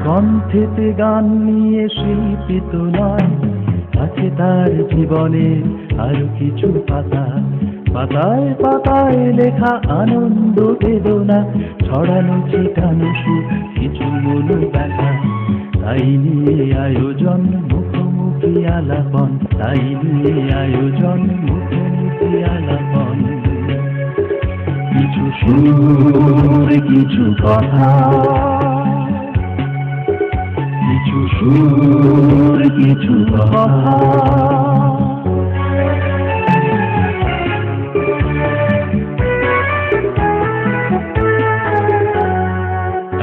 কণ্ঠেতে গান নিয়ে শিল্পী তো নয়, আছে তার জীবনে আরো কিছু পাতা, পাতায় পাতায় লেখা আনন্দ বেদনা, ছড়ানো ছিটানো সুখ কিছু মনো ব্যথা। তাই নিয়ে আয়োজন মুখোমুখি আলাপন, তাই নিয়ে আয়োজন মুখোমুখি আলাপন। কিছু সুর কিছু কথা, কিছু সুর কিছু কথা।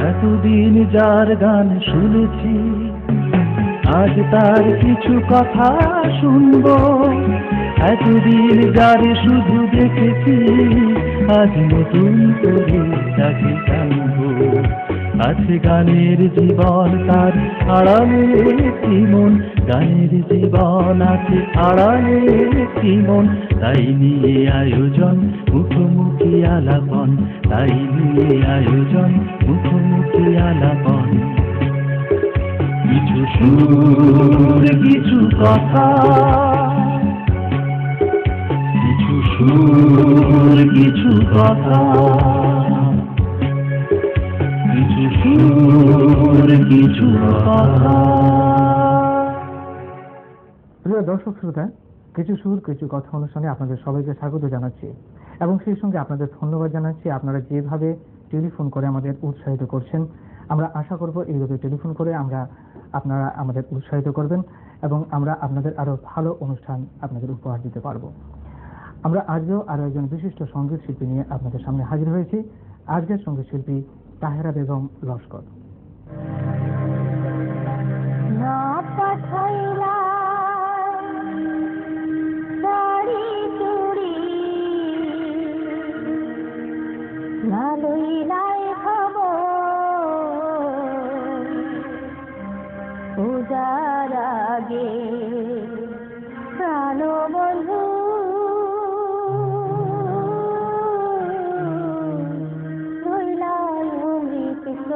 এতদিন যার গান শুনেছি, আজ তার কিছু কথা শুনবো। এতদিন যারে শুধু দেখেছি, আজ নতুন করে তাকে জানবো। আছে গানের জীবন তার আড়ালে একটি মন, গানের জীবন আছে আড়ালে একটি মন। তাই নিয়ে আয়োজন মুখোমুখি আলাপন, তাই নিয়ে আয়োজন মুখোমুখি আলাপন। কিছু সুর কিছু কথা, কিছু সুর কিছু কথা, কিছু সুর কিছু কথা। প্রিয় দর্শক শ্রোতা, কিছু সুর কিছু কথা অনুষ্ঠানে আপনাদের সবাইকে স্বাগত জানাচ্ছি এবং সেই সঙ্গে আপনাদের ধন্যবাদ জানাচ্ছি আপনারা যেভাবে টেলিফোন করে আমাদের উৎসাহিত করছেন। আমরা আশা করব এইভাবে টেলিফোন করে আপনারা আমাদের উৎসাহিত করবেন এবং আমরা আপনাদের আরো ভালো অনুষ্ঠান আপনাদের উপহার দিতে পারব। আমরা আজও আরো একজন বিশিষ্ট সঙ্গীত শিল্পী নিয়ে আপনাদের সামনে হাজির হয়েছি। আজকের সঙ্গীত শিল্পী তাহেরা বেগম লস্কর। পূজার আগে প্রাণবন্ধু রইলাই অমৃত।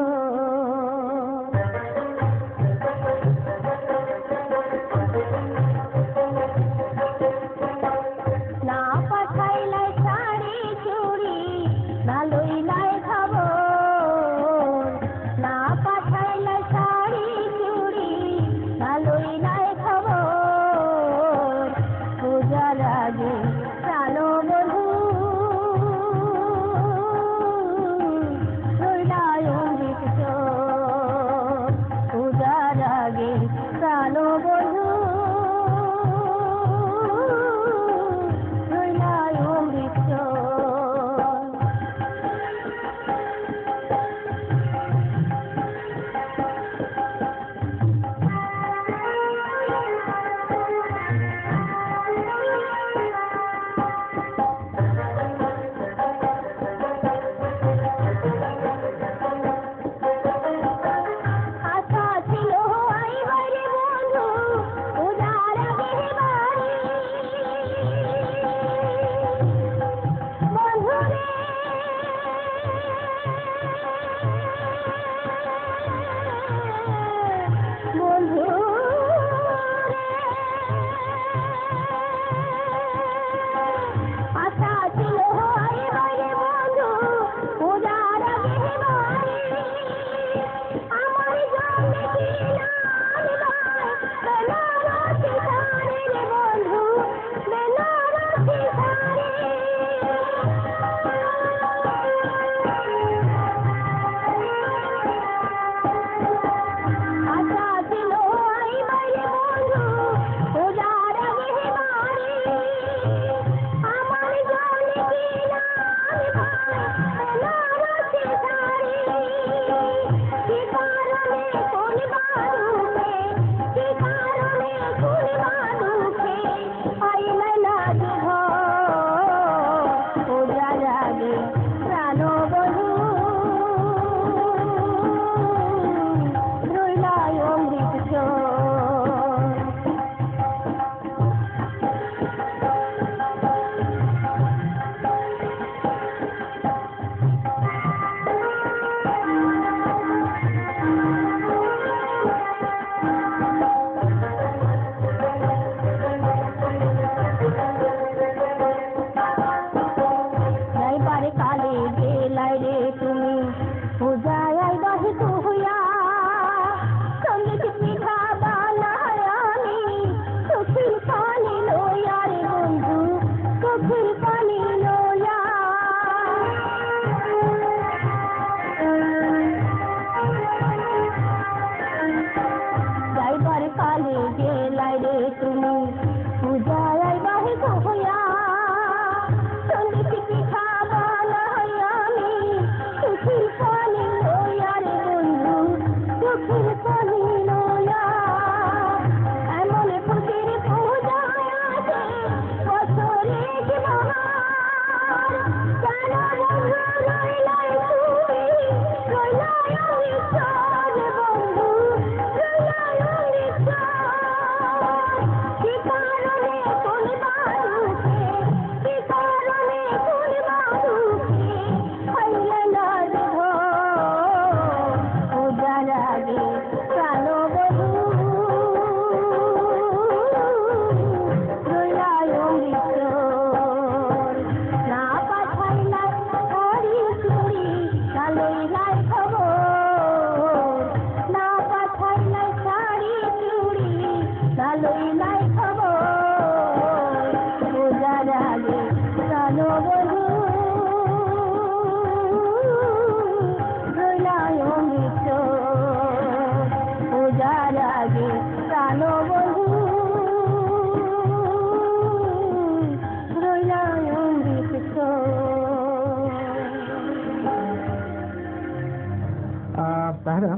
তাহারা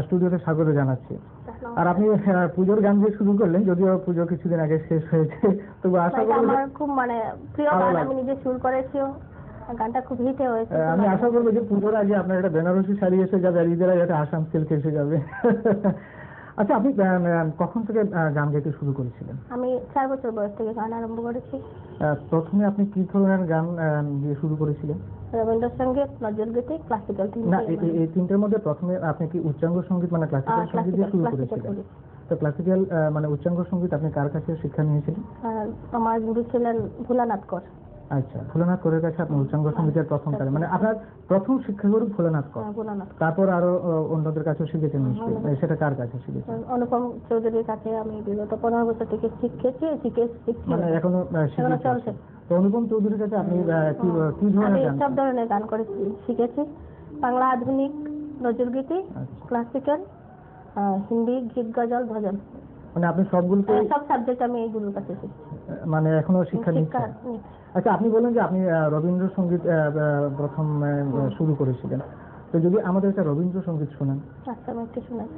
স্টুডিওতে স্বাগত জানাচ্ছি। আর আপনি পুজোর গান দিয়ে শুরু করলেন, যদিও পুজো কিছুদিন আগে শেষ হয়েছে, তবু আশা করব আমার খুব প্রিয় গান, আমি নিজে সুর করেছিও, গানটা খুব হিট হয়েছে। আমি আশা করবো যে পুজোর আগে আপনার একটা বেনারসি শাড়ি এসে যাবে, আর ঈদের আগে একটা আসাম সিল্ক এসে যাবে। আচ্ছা, আপনি কখন থেকে গান গাইতে শুরু করেছিলেন? আমি 4 বছর বয়স থেকে গান আরম্ভ করেছি। প্রথমে আপনি কি ধরনের গান দিয়ে শুরু করেছিলেন? রবীন্দ্রসঙ্গীত, নজরুলগীতি, ক্লাসিক্যাল। না, এই তিনটের মধ্যে প্রথমে আপনি কি উচ্চাঙ্গ সঙ্গীত মানে ক্লাসিক্যাল সঙ্গীত দিয়ে শুরু করেছিলেন? তো ক্লাসিক্যাল মানে উচ্চাঙ্গ সঙ্গীত আপনি কার কাছে শিক্ষা নিয়েছিলেন? আমার গুরু ছিলেন ভোলানাথ কর। আচ্ছা, ভোলানাথ করের কাছে আপনি উচ্চাঙ্গ সঙ্গীতের প্রথম কালে, মানে আপনার প্রথম শিক্ষাগুরু ভোলানাথ কর। তারপর আরো অন্যদের কাছে শিখেছেন নিশ্চয়ই, সেটা কার কাছে শিখেছেন? অনুপম চৌধুরীর কাছে আমি বিগত 15 বছর থেকে শিখেছি, মানে এখনো চলছে। তো অনুপম চৌধুরীর কাছে আপনি কি ধরনের গান? সব ধরনের গান করেছি, শিখেছি। বাংলা আধুনিক, নজরুলগীতি, ক্লাসিক্যাল, হিন্দি, গীত, গজল, ভজন, মানে আপনি সবগুলোতে সব সাবজেক্ট আমি এই গুরুর কাছে শিখেছি, মানে এখনো শিক্ষা নিচ্ছেন। আচ্ছা, আপনি বলেন যে আপনি রবীন্দ্রসঙ্গীত প্রথম শুরু করেছিলেন, তো যদি আমাদের একটা রবীন্দ্রসঙ্গীত শোনান। আচ্ছা, আমি একটু শোনাই।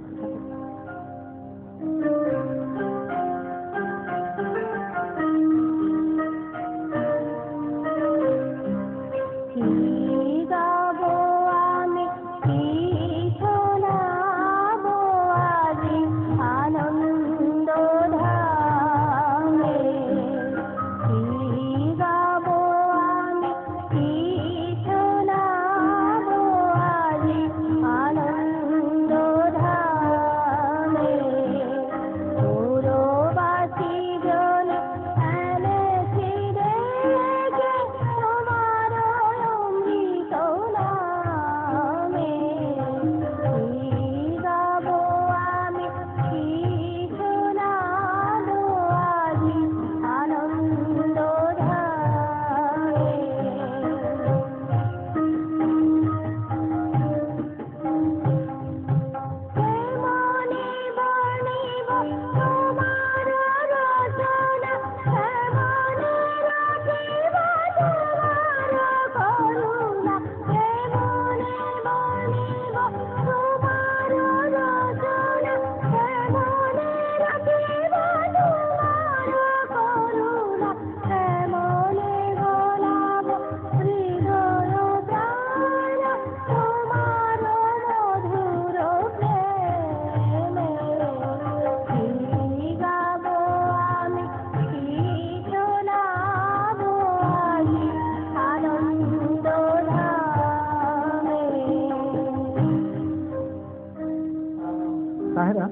তাহেরা,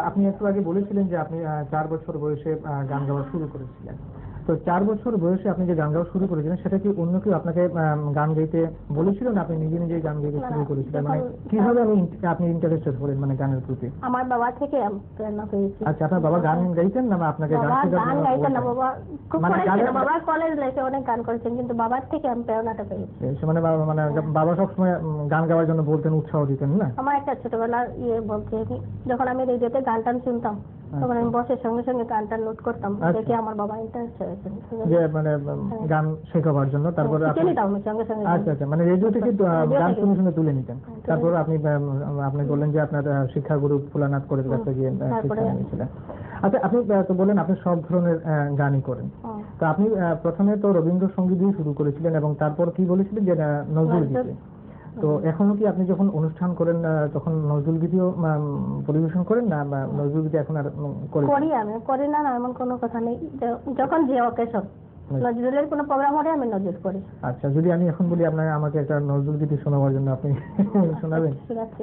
আপনি একটু আগে বলেছিলেন যে আপনি 4 বছর বয়সে গান গাওয়া শুরু করেছিলেন। তো 4 বছর বয়সে আপনি যে গান গাওয়া শুরু করেছিলেন, সেটা কি অন্য কেউ আপনাকে গান গাইতে বলেছিলেন, আপনি নিজে নিজেই গান গাইতে শুরু করেছিলেন? মানে কিভাবে আপনি ইন্টারেস্টেড হলেন মানে গানের প্রতি? আমার বাবা থেকে প্রেরণা পেয়েছি। আচ্ছা, আপনার বাবা গান গাইতেন না? আপনাকে গান গাইতেন না, বাবা খুব করেছেন, বাবা কলেজ লাইফে অনেক গান করেছেন, কিন্তু বাবার থেকে আমি প্রেরণাটা পেয়েছি। মানে বাবা সবসময় গান গাওয়ার জন্য বলতেন, উৎসাহ দিতেন না? আমার একটা ছোটবেলার বলতে, যখন আমি রেডিওতে গান টান শুনতাম, তখন আমি বসে সঙ্গে সঙ্গে গানটা নোট করতাম, দেখে আমার বাবা ইন্টারেস্ট হয়েছেন যে মানে গান শেখাবার জন্য। তারপর সঙ্গে সঙ্গে আচ্ছা আচ্ছা, মানে রেডিও থেকে গান শুনে শুনে তুলে নিতেন। তারপর আপনি বললেন যে আপনার শিক্ষাগুরু ভোলানাথ করের কাছে গিয়ে শিক্ষা নিয়েছিলেন। আচ্ছা, আপনি তো বলেন আপনি সব ধরনের গানই করেন, তো আপনি প্রথমে তো রবীন্দ্রসঙ্গীত দিয়ে শুরু করেছিলেন এবং তারপর কি বলেছিলেন যে নজরুল গীতি। তো এখনো কি আপনি যখন অনুষ্ঠান করেন তখন নজরুল গীতিও পরিবেশন করেন না, বা নজরুল গীতি এখন আর করি? আমি করি না, এমন কোনো কথা নেই। যখন যে অকেশন নজরুলের কোনো প্রোগ্রাম হলে আমি নজরুল করি। আচ্ছা, যদি আমি এখন বলি আপনার আমাকে একটা নজরুল গীতি শোনাবার জন্য, আপনি শোনাবেন? ঠিক আছে।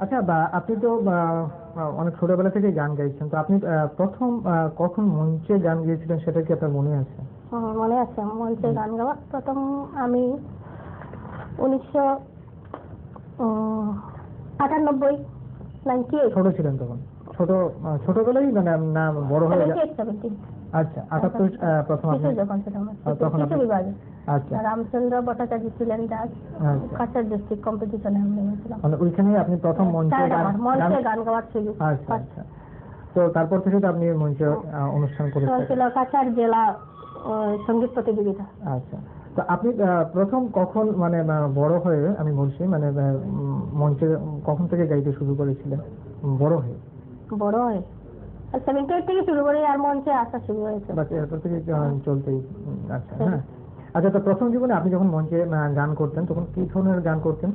আচ্ছা, বা আপনি তো অনেক ছোটবেলা থেকে গান গাইছেন, তো আপনি প্রথম কখন মঞ্চে গান গিয়েছিলেন সেটা কি আপনার মনে আছে? মনে আছে মঞ্চে গান গাওয়া। প্রথম আমি 1998 ছোট ছিলেন তখন? ছোটবেলায় মানে না বড় হয়ে? আচ্ছা, 78 প্রথম আপনি তখন বিভাগে। আচ্ছা, রামচন্দ্র ভট্টাচার্য ছিলেন জাজ, কাছাড় ডিস্ট্রিক্ট কম্পিটিশনে আমি নেমেছিলাম। মানে ওইখানে আপনি প্রথম মঞ্চে গান গাওয়ার সুযোগ। আচ্ছা আচ্ছা, তো তারপর থেকে তো আপনি মঞ্চে অনুষ্ঠান করেছেন? ছিল কাছাড় জেলা সঙ্গীত প্রতিযোগিতা। আচ্ছা, তো আপনি প্রথম কখন মানে বড় হয়ে আমি বলছি মানে মঞ্চে কখন থেকে গাইতে শুরু করেছিলেন? বড় হয়ে 78 থেকে শুরু করে আর মঞ্চে আসা শুরু হয়েছে। বাস এরপর থেকে চলতেই। আচ্ছা, হ্যাঁ। আচ্ছা, তো প্রথম জীবনে আপনি যখন মঞ্চে গান করতেন তখন কি ধরনের গান করতেন?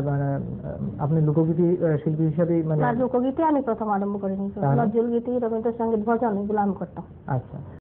মানে আপনি লোকগীতি শিল্পী হিসাবে মানে? লোকগীতি আমি প্রথম আরম্ভ করিনি, নজরুল গীতি, রবীন্দ্রসঙ্গীত, ভজন এগুলো আমি করতাম। আচ্ছা।